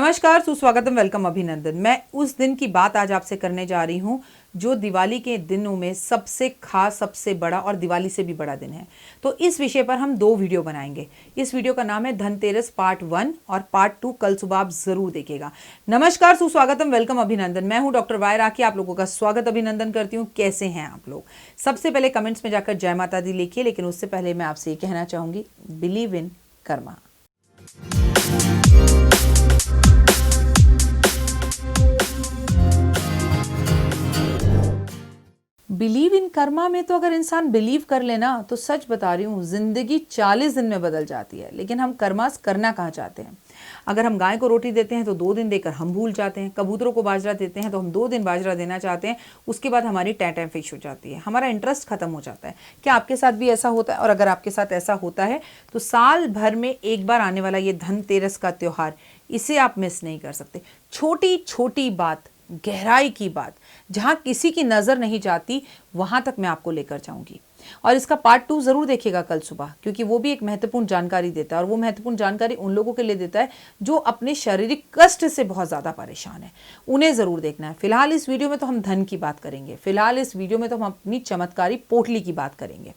नमस्कार, सुस्वागतम, वेलकम, अभिनंदन। मैं उस दिन की बात आज आपसे करने जा रही हूँ जो दिवाली के दिनों में सबसे खास, सबसे बड़ा और दिवाली से भी बड़ा दिन है। तो इस विषय पर हम 2 वीडियो बनाएंगे। इस वीडियो का नाम है धनतेरस पार्ट 1 और पार्ट 2 कल सुबह आप जरूर देखिएगा। नमस्कार, सुस्वागतम, वेलकम, अभिनंदन। मैं हूँ डॉक्टर वाय राखी, आप लोगों का स्वागत अभिनंदन करती हूँ। कैसे हैं आप लोग? सबसे पहले कमेंट्स में जाकर जय माता दी लिखिए, लेकिन उससे पहले मैं आपसे ये कहना चाहूंगी, believe in Karma. Believe in Karma में तो अगर इंसान बिलीव कर लेना तो सच बता रही हूँ, जिंदगी 40 दिन में बदल जाती है। लेकिन हम कर्मास करना कहाँ चाहते हैं? अगर हम गाय को रोटी देते हैं तो 2 दिन देकर हम भूल जाते हैं। कबूतरों को बाजरा देते हैं तो हम 2 दिन बाजरा देना चाहते हैं, उसके बाद हमारी टैं फिश हो जाती है, हमारा इंटरेस्ट खत्म हो जाता है। क्या आपके साथ भी ऐसा होता है? और अगर आपके साथ ऐसा होता है तो साल भर में एक बार आने वाला ये धनतेरस का त्योहार, इसे आप मिस नहीं कर सकते। छोटी छोटी बात, गहराई की बात, जहां किसी की नजर नहीं जाती, वहां तक मैं आपको लेकर जाऊंगी। और इसका पार्ट 2 जरूर देखिएगा कल सुबह, क्योंकि वो भी एक महत्वपूर्ण जानकारी देता है। और वो महत्वपूर्ण जानकारी उन लोगों के लिए देता है जो अपने शारीरिक कष्ट से बहुत ज्यादा परेशान है, उन्हें जरूर देखना है। फिलहाल इस वीडियो में तो हम धन की बात करेंगे, फिलहाल इस वीडियो में तो हम अपनी चमत्कारी पोटली की बात करेंगे।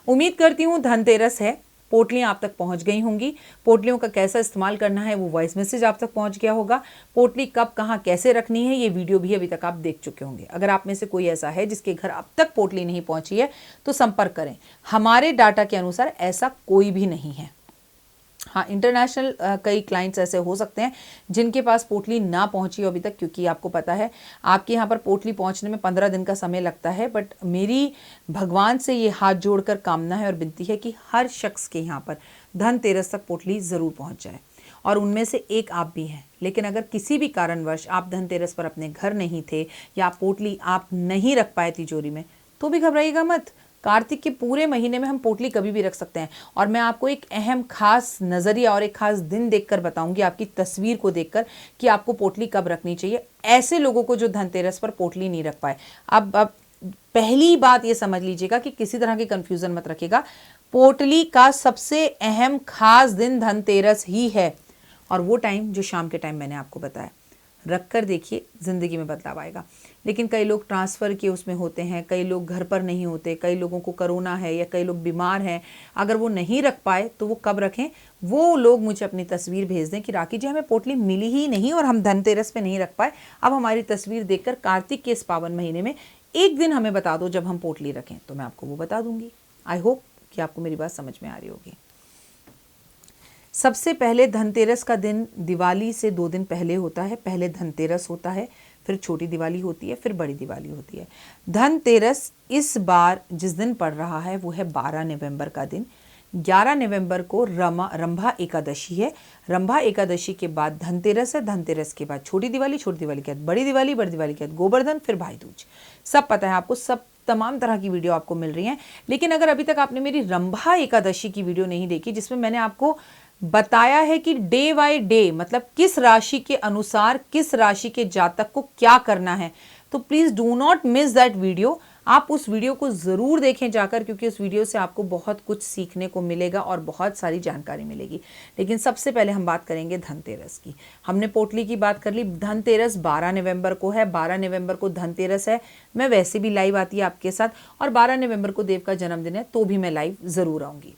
उम्मीद करती हूँ धनतेरस है, पोटलियां आप तक पहुंच गई होंगी। पोटलियों का कैसा इस्तेमाल करना है वो वॉइस मैसेज आप तक पहुंच गया होगा। पोटली कब कहां कैसे रखनी है ये वीडियो भी अभी तक आप देख चुके होंगे। अगर आप में से कोई ऐसा है जिसके घर अब तक पोटली नहीं पहुंची है तो संपर्क करें। हमारे डाटा के अनुसार ऐसा कोई भी नहीं है। हाँ, इंटरनेशनल कई क्लाइंट्स ऐसे हो सकते हैं जिनके पास पोटली ना पहुंची हो अभी तक, क्योंकि आपको पता है आपके यहाँ पर पोटली पहुंचने में 15 दिन का समय लगता है। बट मेरी भगवान से ये हाथ जोड़कर कामना है और विनती है कि हर शख्स के यहाँ पर धनतेरस तक पोटली ज़रूर पहुँच जाए, और उनमें से एक आप भी हैं। लेकिन अगर किसी भी कारणवश आप धनतेरस पर अपने घर नहीं थे या पोटली आप नहीं रख पाए तिजोरी में, तो भी घबराइएगा मत। कार्तिक के पूरे महीने में हम पोटली कभी भी रख सकते हैं। और मैं आपको एक अहम खास नज़रिया और एक खास दिन देखकर बताऊंगी, आपकी तस्वीर को देखकर, कि आपको पोटली कब रखनी चाहिए ऐसे लोगों को जो धनतेरस पर पोटली नहीं रख पाए। अब पहली बात ये समझ लीजिएगा कि किसी तरह की कंफ्यूजन मत रखिएगा। पोटली का सबसे अहम खास दिन धनतेरस ही है, और वो टाइम जो शाम के टाइम मैंने आपको बताया। रख कर देखिए, ज़िंदगी में बदलाव आएगा। लेकिन कई लोग ट्रांसफ़र के उसमें होते हैं, कई लोग घर पर नहीं होते, कई लोगों को कोरोना है या कई लोग बीमार हैं। अगर वो नहीं रख पाए तो वो कब रखें? वो लोग मुझे अपनी तस्वीर भेज दें कि राखी जी, हमें पोटली मिली ही नहीं और हम धनतेरस पे नहीं रख पाए। अब हमारी तस्वीर देखकर कार्तिक के इस पावन महीने में एक दिन हमें बता दो जब हम पोटली रखें, तो मैं आपको वो बता दूंगी। आई होप कि आपको मेरी बात समझ में आ रही होगी। सबसे पहले धनतेरस का दिन दिवाली से 2 दिन पहले होता है। पहले धनतेरस होता है, फिर छोटी दिवाली होती है, फिर बड़ी दिवाली होती है। धनतेरस इस बार जिस दिन पड़ रहा है वो है 12 नवंबर का दिन। 11 नवंबर को रंभा एकादशी है। रंभा एकादशी के बाद धनतेरस है। धनतेरस के बाद छोटी दिवाली, छोटी दिवाली के बाद बड़ी दिवाली, बड़ी दिवाली के बाद गोवर्धन, फिर भाई दूज। सब पता है आपको, सब तमाम तरह की वीडियो आपको मिल रही हैं। लेकिन अगर अभी तक आपने मेरी रंभा एकादशी की वीडियो नहीं देखी, जिसमें मैंने आपको बताया है कि डे बाय डे, मतलब किस राशि के अनुसार किस राशि के जातक को क्या करना है, तो please do not miss that video. आप उस वीडियो को जरूर देखें जाकर, क्योंकि उस वीडियो से आपको बहुत कुछ सीखने को मिलेगा और बहुत सारी जानकारी मिलेगी। लेकिन सबसे पहले हम बात करेंगे धनतेरस की। हमने पोटली की बात कर ली। धनतेरस 12 नवंबर को है। 12 नवंबर को धनतेरस है। मैं वैसे भी लाइव आती है आपके साथ, और 12 नवंबर को देव का जन्मदिन है, तो भी मैं लाइव जरूर आऊंगी।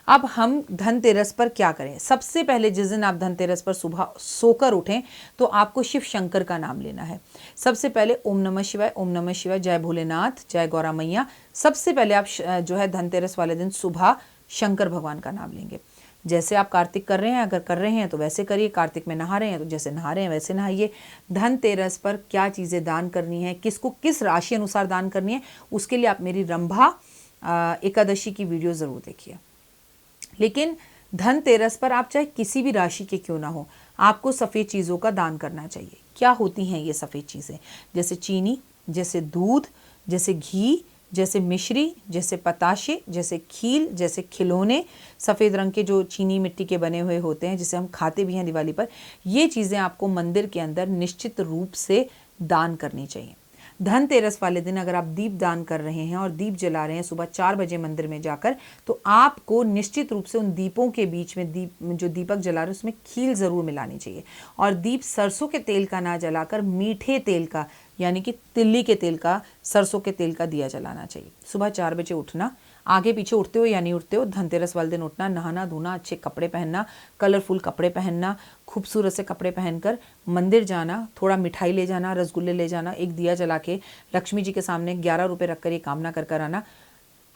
अब हम धनतेरस पर क्या करें? सबसे पहले जिस दिन आप धनतेरस पर सुबह सोकर उठें तो आपको शिव शंकर का नाम लेना है। सबसे पहले ओम नमः शिवाय, ओम नमः शिवाय, जय भोलेनाथ, जय गौरा मैया। सबसे पहले आप जो है धनतेरस वाले दिन सुबह शंकर भगवान का नाम लेंगे। जैसे आप कार्तिक कर रहे हैं, अगर कर रहे हैं तो वैसे करिए। कार्तिक में नहा रहे हैं तो जैसे नहा रहे हैं वैसे नहाइए। धनतेरस पर क्या चीज़ें दान करनी है, किसको किस राशि अनुसार दान करनी है, उसके लिए आप मेरी रंभा एकादशी की वीडियो ज़रूर देखिए। लेकिन धनतेरस पर आप चाहे किसी भी राशि के क्यों ना हो, आपको सफ़ेद चीज़ों का दान करना चाहिए। क्या होती हैं ये सफ़ेद चीज़ें? जैसे चीनी, जैसे दूध, जैसे घी, जैसे मिश्री, जैसे पताशे, जैसे खील, जैसे खिलौने। सफ़ेद रंग के जो चीनी मिट्टी के बने हुए होते हैं, जिसे हम खाते भी हैं दिवाली पर, ये चीज़ें आपको मंदिर के अंदर निश्चित रूप से दान करनी चाहिए। धनतेरस वाले दिन अगर आप दीप दान कर रहे हैं और दीप जला रहे हैं सुबह 4 बजे मंदिर में जाकर, तो आपको निश्चित रूप से उन दीपों के बीच में जो दीपक जला रहे हैं उसमें खील ज़रूर मिलानी चाहिए। और दीप सरसों के तेल का ना जलाकर मीठे तेल का, यानी कि तिल्ली के तेल का, सरसों के तेल का दिया जलाना चाहिए। सुबह 4 बजे उठना, आगे पीछे उठते हो या नहीं उठते हो, धनतेरस वाले दिन उठना, नहाना धोना, अच्छे कपड़े पहनना, कलरफुल कपड़े पहनना, खूबसूरत से कपड़े पहनकर मंदिर जाना, थोड़ा मिठाई ले जाना, रसगुल्ले ले जाना, एक दिया जला के लक्ष्मी जी के सामने 11 रुपये रख कर ये कामना कर कर आना,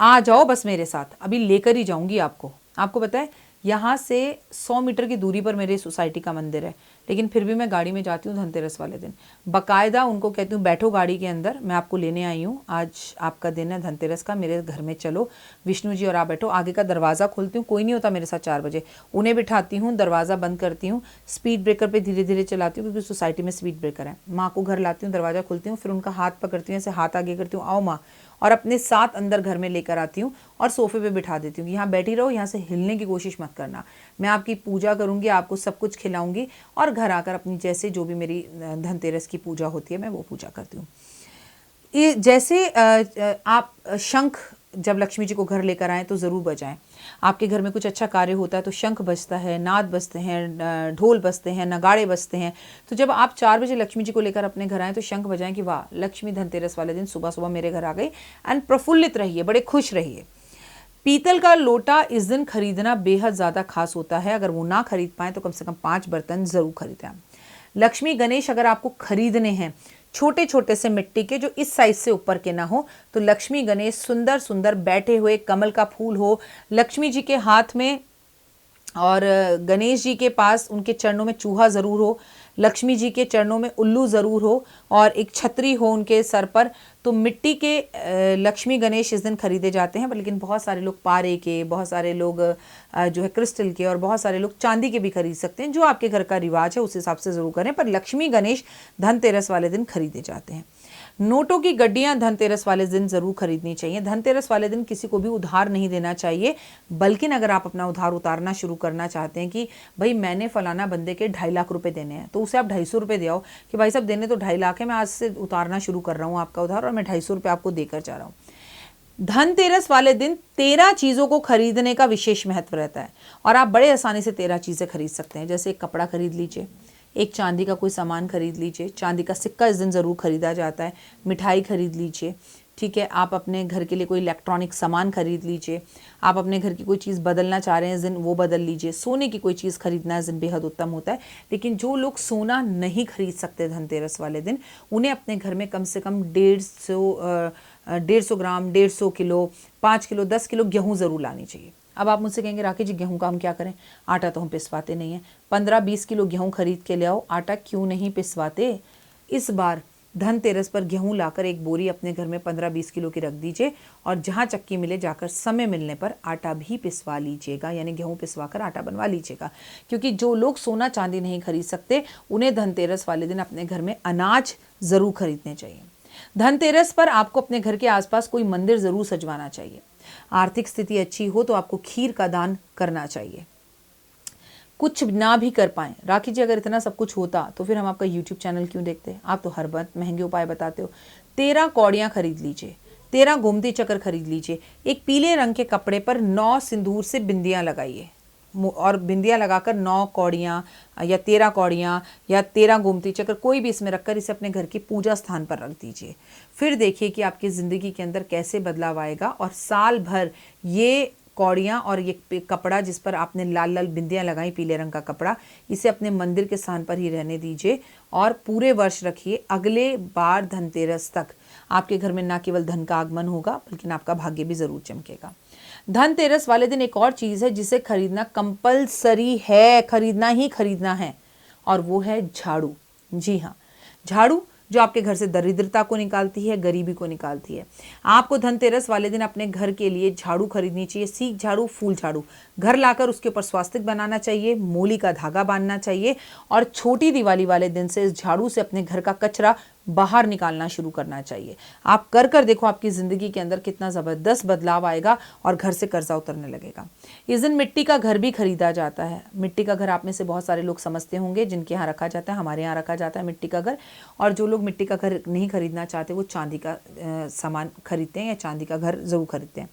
आ जाओ बस मेरे साथ, अभी लेकर ही जाऊंगी आपको। आपको पता है यहाँ से 100 मीटर की दूरी पर मेरे सोसाइटी का मंदिर है, लेकिन फिर भी मैं गाड़ी में जाती हूँ धनतेरस वाले दिन। बाकायदा उनको कहती हूँ बैठो गाड़ी के अंदर, मैं आपको लेने आई हूँ, आज आपका दिन है धनतेरस का, मेरे घर में चलो, विष्णु जी और आप बैठो। आगे का दरवाज़ा खोलती हूँ, कोई नहीं होता मेरे साथ 4 बजे, उन्हें बिठाती हूँ, दरवाज़ा बंद करती हूँ, स्पीड ब्रेकर पर धीरे धीरे चलाती हूँ क्योंकि सोसाइटी में स्पीड ब्रेकर है। माँ को घर लाती हूँ, दरवाज़ा खोलती हूँ, फिर उनका हाथ पकड़ती हूँ, ऐसे हाथ आगे करती हूँ, आओ माँ, और अपने साथ अंदर घर में लेकर आती हूँ और सोफे पे बिठा देती हूँ कि यहाँ बैठी रहो, यहाँ से हिलने की कोशिश मत करना, मैं आपकी पूजा करूँगी, आपको सब कुछ खिलाऊंगी, और घर आकर अपनी जैसे जो भी मेरी धनतेरस की पूजा होती है मैं वो पूजा करती हूँ। ये जैसे आप शंख जब लक्ष्मी जी को घर लेकर आएँ तो ज़रूर बजाएं। आपके घर में कुछ अच्छा कार्य होता है तो शंख बजता है, नाद बजते हैं, ढोल बजते हैं, नगाड़े बजते हैं। तो जब आप 4 बजे लक्ष्मी जी को लेकर अपने घर आएँ तो शंख बजाएं कि वाह, लक्ष्मी धनतेरस वाले दिन सुबह सुबह मेरे घर आ गई, एंड प्रफुल्लित रहिए, बड़े खुश रहिए। पीतल का लोटा इस दिन खरीदना बेहद ज़्यादा खास होता है, अगर वो ना खरीद पाएँ तो कम से कम 5 बर्तन ज़रूर खरीदें। लक्ष्मी गणेश अगर आपको खरीदने हैं छोटे छोटे से मिट्टी के, जो इस साइज से ऊपर के ना हो, तो लक्ष्मी गणेश सुंदर सुंदर बैठे हुए, कमल का फूल हो लक्ष्मी जी के हाथ में, और गणेश जी के पास उनके चरणों में चूहा ज़रूर हो, लक्ष्मी जी के चरणों में उल्लू ज़रूर हो, और एक छतरी हो उनके सर पर। तो मिट्टी के लक्ष्मी गणेश इस दिन खरीदे जाते हैं, लेकिन बहुत सारे लोग पारे के, बहुत सारे लोग जो है क्रिस्टल के, और बहुत सारे लोग चांदी के भी खरीद सकते हैं। जो आपके घर का रिवाज है उस हिसाब से ज़रूर करें, पर लक्ष्मी गणेश धनतेरस वाले दिन खरीदे जाते हैं। नोटों की गड्डियां धनतेरस वाले दिन ज़रूर खरीदनी चाहिए। धनतेरस वाले दिन किसी को भी उधार नहीं देना चाहिए, बल्कि अगर आप अपना उधार उतारना शुरू करना चाहते हैं कि भाई मैंने फलाना बंदे के 2.5 लाख रुपए देने हैं, तो उसे आप 250 रुपये दे आओ कि भाई साहब देने तो 2.5 लाख है, मैं आज से उतारना शुरू कर रहा हूँ आपका उधार, और मैं 250 रुपये आपको देकर जा रहा हूँ। धनतेरस वाले दिन 13 चीज़ों को खरीदने का विशेष महत्व रहता है, और आप बड़े आसानी से 13 चीज़ें खरीद सकते हैं। जैसे एक कपड़ा खरीद लीजिए, एक चांदी का कोई सामान खरीद लीजिए, चांदी का सिक्का इस दिन ज़रूर खरीदा जाता है, मिठाई खरीद लीजिए, ठीक है। आप अपने घर के लिए कोई इलेक्ट्रॉनिक सामान खरीद लीजिए, आप अपने घर की कोई चीज़ बदलना चाह रहे हैं इस दिन वो बदल लीजिए। सोने की कोई चीज़ खरीदना इस दिन बेहद उत्तम होता है। लेकिन जो लोग सोना नहीं खरीद सकते धनतेरस वाले दिन, उन्हें अपने घर में कम से कम 150 ग्राम, 150 किलो, 5 किलो, 10 किलो गेहूँ ज़रूर लानी चाहिए। अब आप मुझसे कहेंगे राखी जी गेहूं का हम क्या करें, आटा तो हम पिसवाते नहीं हैं। 15-20 किलो गेहूं खरीद के ले आओ, आटा क्यों नहीं पिसवाते। इस बार धनतेरस पर गेहूं लाकर एक बोरी अपने घर में 15-20 किलो की रख दीजिए, और जहां चक्की मिले जाकर समय मिलने पर आटा भी पिसवा लीजिएगा, यानी गेहूं पिसवा कर आटा बनवा लीजिएगा। क्योंकि जो लोग सोना चांदी नहीं खरीद सकते, उन्हें धनतेरस वाले दिन अपने घर में अनाज ज़रूर खरीदने चाहिए। धनतेरस पर आपको अपने घर के आसपास कोई मंदिर ज़रूर सजवाना चाहिए। आर्थिक स्थिति अच्छी हो तो आपको खीर का दान करना चाहिए। कुछ ना भी कर पाएं, राखी जी अगर इतना सब कुछ होता तो फिर हम आपका YouTube चैनल क्यों देखते। आप तो हर बार महंगे उपाय बताते हो। 13 कौड़ियाँ खरीद लीजिए, 13 गोमती चक्र खरीद लीजिए। एक पीले रंग के कपड़े पर 9 सिंदूर से बिंदियाँ लगाइए, और बिंदियाँ लगाकर 9 कौड़ियाँ या 13 कौड़ियाँ या 13 गोमती चक्र कोई भी इसमें रखकर इसे अपने घर की पूजा स्थान पर रख दीजिए। फिर देखिए कि आपकी ज़िंदगी के अंदर कैसे बदलाव आएगा, और साल भर ये कौड़ियाँ और ये कपड़ा जिस पर आपने लाल लाल बिंदियाँ लगाई, पीले रंग का कपड़ा, इसे अपने मंदिर के स्थान पर ही रहने दीजिए और पूरे वर्ष रखिए। अगले बार धनतेरस तक आपके घर में न केवल धन का आगमन होगा, बल्कि आपका भाग्य भी ज़रूर चमकेगा। धनतेरस वाले दिन एक और चीज़ है जिसे खरीदना कंपलसरी है, खरीदना ही खरीदना है, और वो है झाड़ू। जी हाँ, झाड़ू जो आपके घर से दरिद्रता को निकालती है, गरीबी को निकालती है। आपको धनतेरस वाले दिन अपने घर के लिए झाड़ू खरीदनी चाहिए, सीख झाड़ू, फूल झाड़ू। घर लाकर उसके ऊपर स्वास्तिक बनाना चाहिए, मूली का धागा बांधना चाहिए, और छोटी दिवाली वाले दिन से इस झाड़ू से अपने घर का कचरा बाहर निकालना शुरू करना चाहिए। आप कर कर देखो आपकी ज़िंदगी के अंदर कितना ज़बरदस्त बदलाव आएगा और घर से कर्जा उतरने लगेगा। इस दिन मिट्टी का घर भी खरीदा जाता है। मिट्टी का घर आप में से बहुत सारे लोग समझते होंगे, जिनके यहाँ रखा जाता है, हमारे यहाँ रखा जाता है मिट्टी का घर। और जो लोग मिट्टी का घर नहीं खरीदना चाहते वो चांदी का सामान खरीदते हैं या चांदी का घर ज़रूर खरीदते हैं।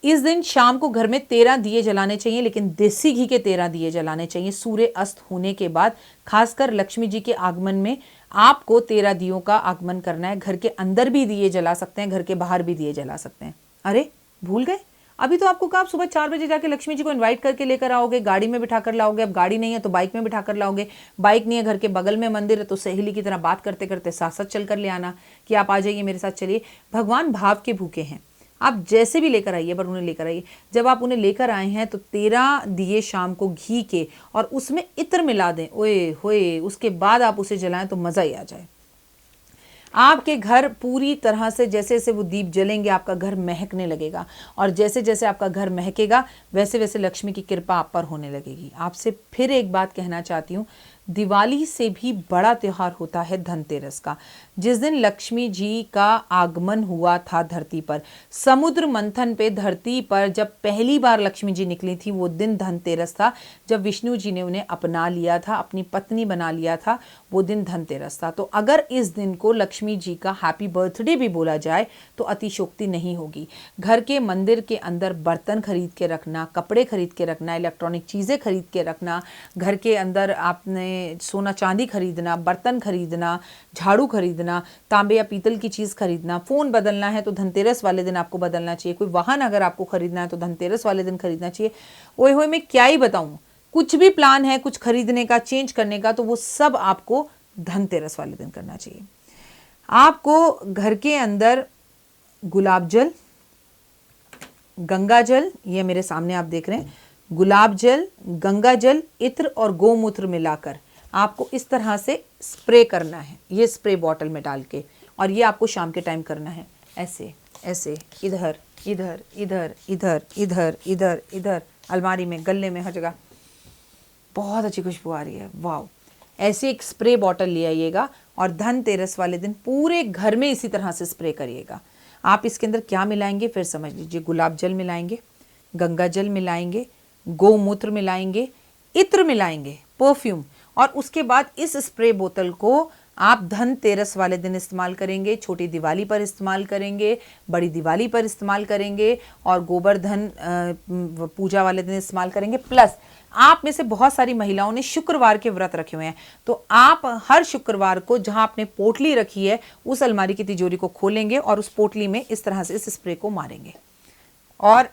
इस दिन शाम को घर में 13 दिए जलाने चाहिए, लेकिन देसी घी के 13 दिए जलाने चाहिए सूर्य अस्त होने के बाद। खासकर लक्ष्मी जी के आगमन में आपको 13 दियों का आगमन करना है। घर के अंदर भी दिए जला सकते हैं, घर के बाहर भी दिए जला सकते हैं। अरे भूल गए, अभी तो आपको कहा आप सुबह 4 बजे जाके लक्ष्मी जी को इनवाइट करके लेकर आओगे, गाड़ी में बिठा कर लाओगे। अब गाड़ी नहीं है तो बाइक में बिठा कर लाओगे, बाइक नहीं है घर के बगल में मंदिर है तो सहेली की तरह बात करते करते साथ साथ चल कर ले आना कि आप आ जाइए मेरे साथ चलिए। भगवान भाव के भूखे हैं, आप जैसे भी लेकर आइए पर उन्हें लेकर आइए। जब आप उन्हें लेकर आए हैं तो 13 दिए शाम को घी के और उसमें इत्र मिला दें, ओए होए, उसके बाद आप उसे जलाएं तो मज़ा ही आ जाए। आपके घर पूरी तरह से जैसे जैसे वो दीप जलेंगे आपका घर महकने लगेगा, और जैसे जैसे आपका घर महकेगा वैसे वैसे लक्ष्मी की कृपा आप पर होने लगेगी। आपसे फिर एक बात कहना चाहती हूँ, दिवाली से भी बड़ा त्यौहार होता है धनतेरस का, जिस दिन लक्ष्मी जी का आगमन हुआ था धरती पर। समुद्र मंथन पे धरती पर जब पहली बार लक्ष्मी जी निकली थी वो दिन धनतेरस था। जब विष्णु जी ने उन्हें अपना लिया था, अपनी पत्नी बना लिया था, वो दिन धनतेरस था। तो अगर इस दिन को लक्ष्मी जी का हैप्पी बर्थडे भी बोला जाए तो अतिशोक्ति नहीं होगी। घर के मंदिर के अंदर बर्तन खरीद के रखना, कपड़े खरीद के रखना, इलेक्ट्रॉनिक चीज़ें खरीद के रखना, घर के अंदर आपने सोना चांदी खरीदना, बर्तन खरीदना, झाड़ू खरीदना, तांबे या पीतल की चीज़ खरीदना, फ़ोन बदलना है तो धनतेरस वाले दिन आपको बदलना चाहिए, कोई वाहन अगर आपको खरीदना है तो धनतेरस वाले दिन खरीदना चाहिए। ओए होए मैं क्या ही बताऊँ, कुछ भी प्लान है कुछ खरीदने का, चेंज करने का, तो वो सब आपको धनतेरस वाले दिन करना चाहिए। आपको घर के अंदर गुलाब जल, गंगा जल, ये मेरे सामने आप देख रहे हैं, गुलाब जल, गंगा जल, इत्र और गोमूत्र मिलाकर आपको इस तरह से स्प्रे करना है, ये स्प्रे बॉटल में डाल के, और ये आपको शाम के टाइम करना है। ऐसे ऐसे इधर इधर इधर इधर इधर इधर इधर, अलमारी में, गले में, हर जगह। बहुत अच्छी खुशबू आ रही है, वाह। ऐसे एक स्प्रे बॉटल ले आइएगा और धनतेरस वाले दिन पूरे घर में इसी तरह से स्प्रे करिएगा। आप इसके अंदर क्या मिलाएंगे फिर समझ लीजिए। गुलाब जल मिलाएंगे, गंगा जल मिलाएंगे, गोमूत्र मिलाएंगे, इत्र मिलाएंगे, परफ्यूम, और उसके बाद इस स्प्रे बोतल को आप धनतेरस वाले दिन इस्तेमाल करेंगे, छोटी दिवाली पर इस्तेमाल करेंगे, बड़ी दिवाली पर इस्तेमाल करेंगे, और गोवर्धन पूजा वाले दिन इस्तेमाल करेंगे। प्लस आप में से बहुत सारी महिलाओं ने शुक्रवार के व्रत रखे हुए हैं, तो आप हर शुक्रवार को जहां आपने पोटली रखी है उस अलमारी की तिजोरी को खोलेंगे और उस पोटली में इस तरह से इस स्प्रे को मारेंगे, और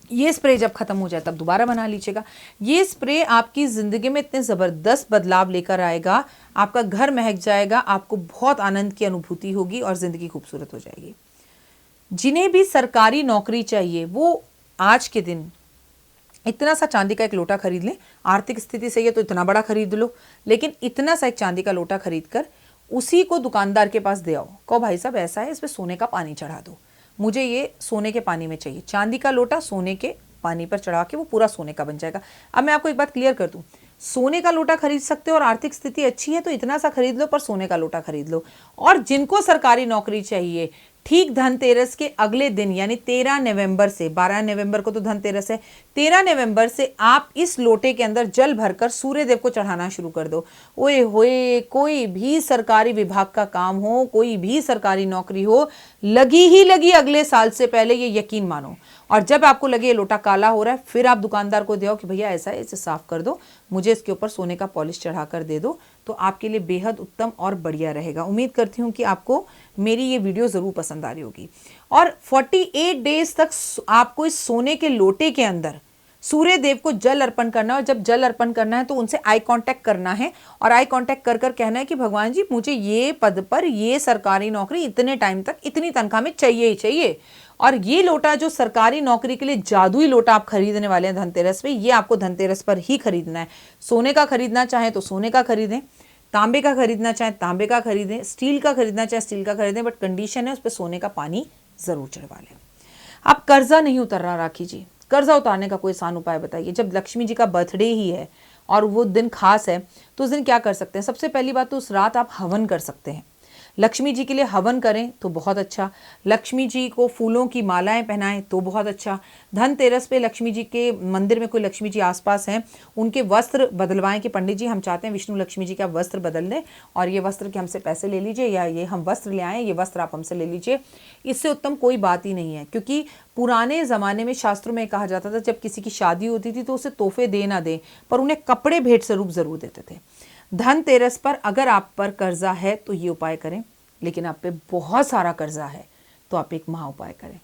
ये स्प्रे जब खत्म हो जाए तब दोबारा बना लीजिएगा। ये स्प्रे आपकी ज़िंदगी में इतने ज़बरदस्त बदलाव लेकर आएगा, आपका घर महक जाएगा, आपको बहुत आनंद की अनुभूति होगी और ज़िंदगी खूबसूरत हो जाएगी। जिन्हें भी सरकारी नौकरी चाहिए वो आज के दिन इतना सा चांदी का एक लोटा खरीद लें। आर्थिक स्थिति सही है तो इतना बड़ा खरीद लो, लेकिन इतना सा एक चांदी का लोटा खरीद कर उसी को दुकानदार के पास दे आओ। कहो भाई साहब ऐसा है, इसमें सोने का पानी चढ़ा दो, मुझे ये सोने के पानी में चाहिए। चांदी का लोटा सोने के पानी पर चढ़ा के वो पूरा सोने का बन जाएगा। अब मैं आपको एक बात क्लियर कर दूं, सोने का लोटा खरीद सकते हो और आर्थिक स्थिति अच्छी है तो इतना सा खरीद लो, पर सोने का लोटा खरीद लो। और जिनको सरकारी नौकरी चाहिए, ठीक धनतेरस के अगले दिन यानी 13 नवंबर से, 12 नवंबर को तो धनतेरस है, 13 नवंबर से आप इस लोटे के अंदर जल भरकर सूर्य देव को चढ़ाना शुरू कर दो। ओए होए, कोई भी सरकारी विभाग का काम हो, कोई भी सरकारी नौकरी हो, लगी ही लगी अगले साल से पहले, ये यकीन मानो। और जब आपको लगे ये लोटा काला हो रहा है, फिर आप दुकानदार को दो कि भैया ऐसा है, इसे साफ कर दो, मुझे इसके ऊपर सोने का पॉलिश चढ़ा कर दे दो, तो आपके लिए बेहद उत्तम और बढ़िया रहेगा। उम्मीद करती हूँ कि आपको मेरी ये वीडियो ज़रूर पसंद आ रही होगी। और 48 डेज तक आपको इस सोने के लोटे के अंदर सूर्य देव को जल अर्पण करना है, और जब जल अर्पण करना है तो उनसे आई कांटेक्ट करना है, और आई कांटेक्ट कर कर कहना है कि भगवान जी मुझे ये पद पर, ये सरकारी नौकरी इतने टाइम तक इतनी तनख्वाह में चाहिए ही चाहिए। और ये लोटा जो सरकारी नौकरी के लिए जादुई लोटा आप खरीदने वाले हैं धनतेरस पे, ये आपको धनतेरस पर ही खरीदना है। सोने का खरीदना चाहें तो सोने का खरीदें, तांबे का खरीदना चाहें तांबे का खरीदें, स्टील का खरीदना चाहें स्टील का खरीदें, बट कंडीशन है उस पर सोने का पानी जरूर चढ़वा लें। आप कर्जा नहीं उतर रहा राखी जी, कर्जा उतारने का कोई आसान उपाय बताइए। जब लक्ष्मी जी का बर्थडे ही है और वो दिन खास है तो उस दिन क्या कर सकते हैं? सबसे पहली बात तो उस रात आप हवन कर सकते हैं, लक्ष्मी जी के लिए हवन करें तो बहुत अच्छा, लक्ष्मी जी को फूलों की मालाएं पहनाएं तो बहुत अच्छा। धनतेरस पे लक्ष्मी जी के मंदिर में कोई लक्ष्मी जी आसपास हैं, उनके वस्त्र बदलवाएं कि पंडित जी हम चाहते हैं विष्णु लक्ष्मी जी का वस्त्र बदल दें और ये वस्त्र के हमसे पैसे ले लीजिए, या ये हम वस्त्र ले आएँ, ये वस्त्र आप हमसे ले लीजिए। इससे उत्तम कोई बात ही नहीं है, क्योंकि पुराने ज़माने में शास्त्रों में कहा जाता था जब किसी की शादी होती थी तो उसे तोहफे दे ना दे, पर उन्हें कपड़े भेंट स्वरूप ज़रूर देते थे। धनतेरस पर अगर आप पर कर्जा है तो ये उपाय करें, लेकिन आप पे बहुत सारा कर्जा है तो आप एक महा उपाय करें।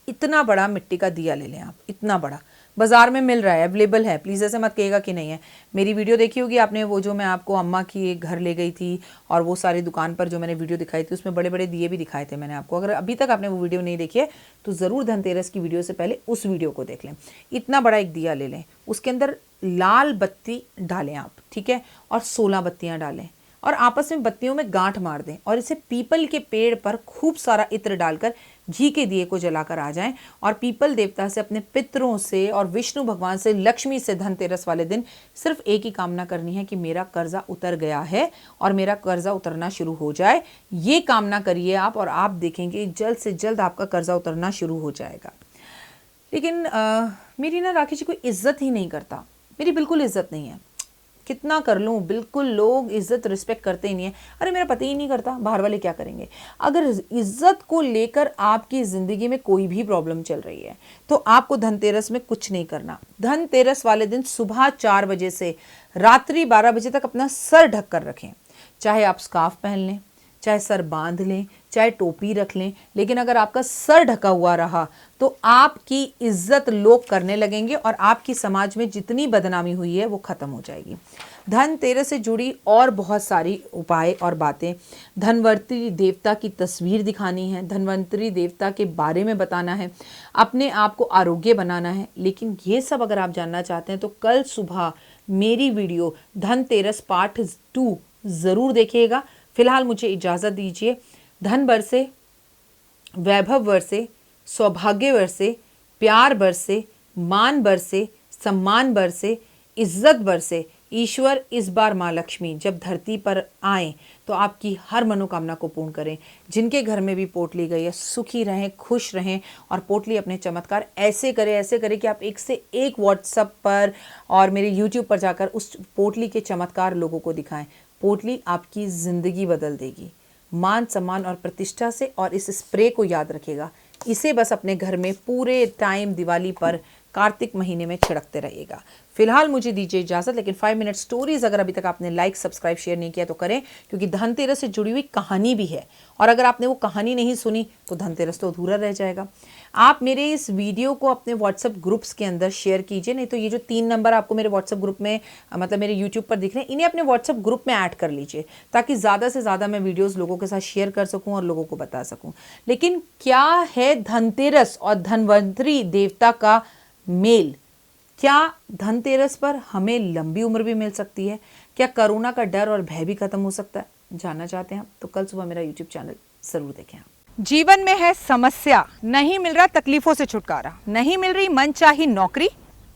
इतना बड़ा मिट्टी का दिया ले लें आप, इतना बड़ा, बाजार में मिल रहा है, अवेलेबल है, प्लीज़ ऐसे मत कहिएगा कि नहीं है। मेरी वीडियो देखी होगी आपने, वो जो मैं आपको अम्मा की एक घर ले गई थी और वो सारी दुकान पर जो मैंने वीडियो दिखाई थी उसमें बड़े बड़े दिए भी दिखाए थे मैंने आपको। अगर अभी तक आपने वो वीडियो नहीं देखी है तो ज़रूर धनतेरस की वीडियो से पहले उस वीडियो को देख लें। इतना बड़ा एक दिया ले लें, उसके अंदर लाल बत्ती डालें आप, ठीक है, और 16 बत्तियाँ डालें और आपस में बत्तियों में गांठ मार दें और इसे पीपल के पेड़ पर खूब सारा इत्र डालकर घी के दिए को जलाकर आ जाएं और पीपल देवता से, अपने पितरों से और विष्णु भगवान से, लक्ष्मी से धनतेरस वाले दिन सिर्फ एक ही कामना करनी है कि मेरा कर्जा उतर गया है और मेरा कर्जा उतरना शुरू हो जाए। ये कामना करिए आप और आप देखेंगे जल्द से जल्द आपका कर्जा उतरना शुरू हो जाएगा। लेकिन मेरी ना राखी जी कोई इज्जत ही नहीं करता, मेरी बिल्कुल इज्जत नहीं है, कितना कर लूँ, बिल्कुल लोग इज्जत रिस्पेक्ट करते ही नहीं है। अरे मेरा पति ही नहीं करता, बाहर वाले क्या करेंगे। अगर इज्जत को लेकर आपकी ज़िंदगी में कोई भी प्रॉब्लम चल रही है तो आपको धनतेरस में कुछ नहीं करना। धनतेरस वाले दिन सुबह 4 बजे से रात्रि 12 बजे तक अपना सर ढक कर रखें, चाहे आप स्कार्फ पहन लें, चाहे सर बांध लें, चाहे टोपी रख लें, लेकिन अगर आपका सर ढका हुआ रहा तो आपकी इज्जत लोग करने लगेंगे और आपकी समाज में जितनी बदनामी हुई है वो खत्म हो जाएगी। धनतेरस से जुड़ी और बहुत सारी उपाय और बातें, धनवंतरी देवता की तस्वीर दिखानी है, धनवंतरी देवता के बारे में बताना है, अपने आप को आरोग्य बनाना है। लेकिन ये सब अगर आप जानना चाहते हैं तो कल सुबह मेरी वीडियो धनतेरस पार्ट 2 ज़रूर देखिएगा। फिलहाल मुझे इजाज़त दीजिए। धन बरसे, वैभव बरसे, सौभाग्य बरसे, प्यार बरसे, मान बरसे, सम्मान बरसे, इज्जत बरसे। ईश्वर इस बार माँ लक्ष्मी जब धरती पर आए तो आपकी हर मनोकामना को पूर्ण करें। जिनके घर में भी पोटली गई है सुखी रहें, खुश रहें और पोटली अपने चमत्कार ऐसे करे कि आप एक से एक व्हाट्सएप पर और मेरे यूट्यूब पर जाकर उस पोटली के चमत्कार लोगों को दिखाएं। पोटली आपकी ज़िंदगी बदल देगी, मान सम्मान और प्रतिष्ठा से। और इस स्प्रे को याद रखिएगा, इसे बस अपने घर में पूरे टाइम दिवाली पर कार्तिक महीने में छिड़कते रहिएगा। फिलहाल मुझे दीजिए इजाज़त, लेकिन 5 मिनट स्टोरीज़ अगर अभी तक आपने लाइक, सब्सक्राइब, शेयर नहीं किया तो करें, क्योंकि धनतेरस से जुड़ी हुई कहानी भी है और अगर आपने वो कहानी नहीं सुनी तो धनतेरस तो अधूरा रह जाएगा। आप मेरे इस वीडियो को अपने व्हाट्सएप ग्रुप्स के अंदर शेयर कीजिए, नहीं तो ये जो 3 नंबर आपको मेरे व्हाट्सएप ग्रुप में मतलब मेरे यूट्यूब पर दिख रहे हैं, इन्हें अपने व्हाट्सएप ग्रुप में ऐड कर लीजिए ताकि ज़्यादा से ज़्यादा मैं वीडियोज़ लोगों के साथ शेयर कर सकूँ और लोगों को बता सकूँ। लेकिन क्या है धनतेरस और धनवंतरी देवता का मेल? क्या धनतेरस पर हमें लंबी उम्र भी मिल सकती है? क्या कोरोना का डर और भय भी खत्म हो सकता है? जानना चाहते हैं तो कल सुबह मेरा यूट्यूब चैनल जरूर देखें। जीवन में है समस्या, नहीं मिल रहा तकलीफों से छुटकारा, नहीं मिल रही मनचाही नौकरी,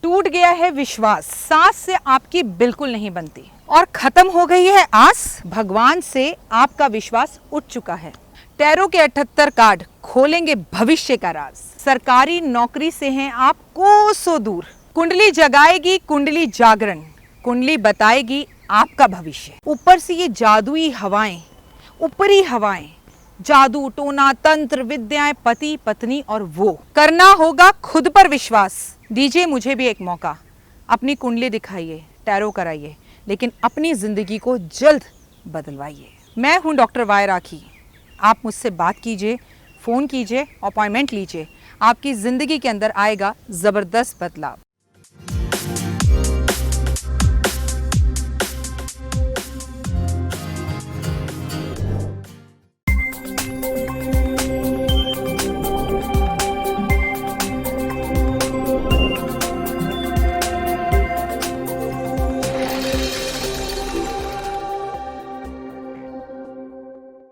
टूट गया है विश्वास, सांस से आपकी बिल्कुल नहीं बनती और खत्म हो गई है आस, भगवान से आपका विश्वास उठ चुका है। टैरो के 78 कार्ड खोलेंगे भविष्य का राज। सरकारी नौकरी से हैं आप कोसों दूर, कुंडली जगाएगी कुंडली जागरण, कुंडली बताएगी आपका भविष्य। ऊपर से ये जादुई हवाएं, ऊपरी हवाएं, जादू टोना तंत्र विद्याएं, पति पत्नी और वो, करना होगा खुद पर विश्वास। दीजिए मुझे भी एक मौका, अपनी कुंडली दिखाइए, टैरो कराइए, लेकिन अपनी जिंदगी को जल्द बदलवाइए। मैं हूं डॉक्टर वाई राखी, आप मुझसे बात कीजिए, फ़ोन कीजिए, अपॉइंटमेंट लीजिए, आपकी ज़िंदगी के अंदर आएगा ज़बरदस्त बदलाव।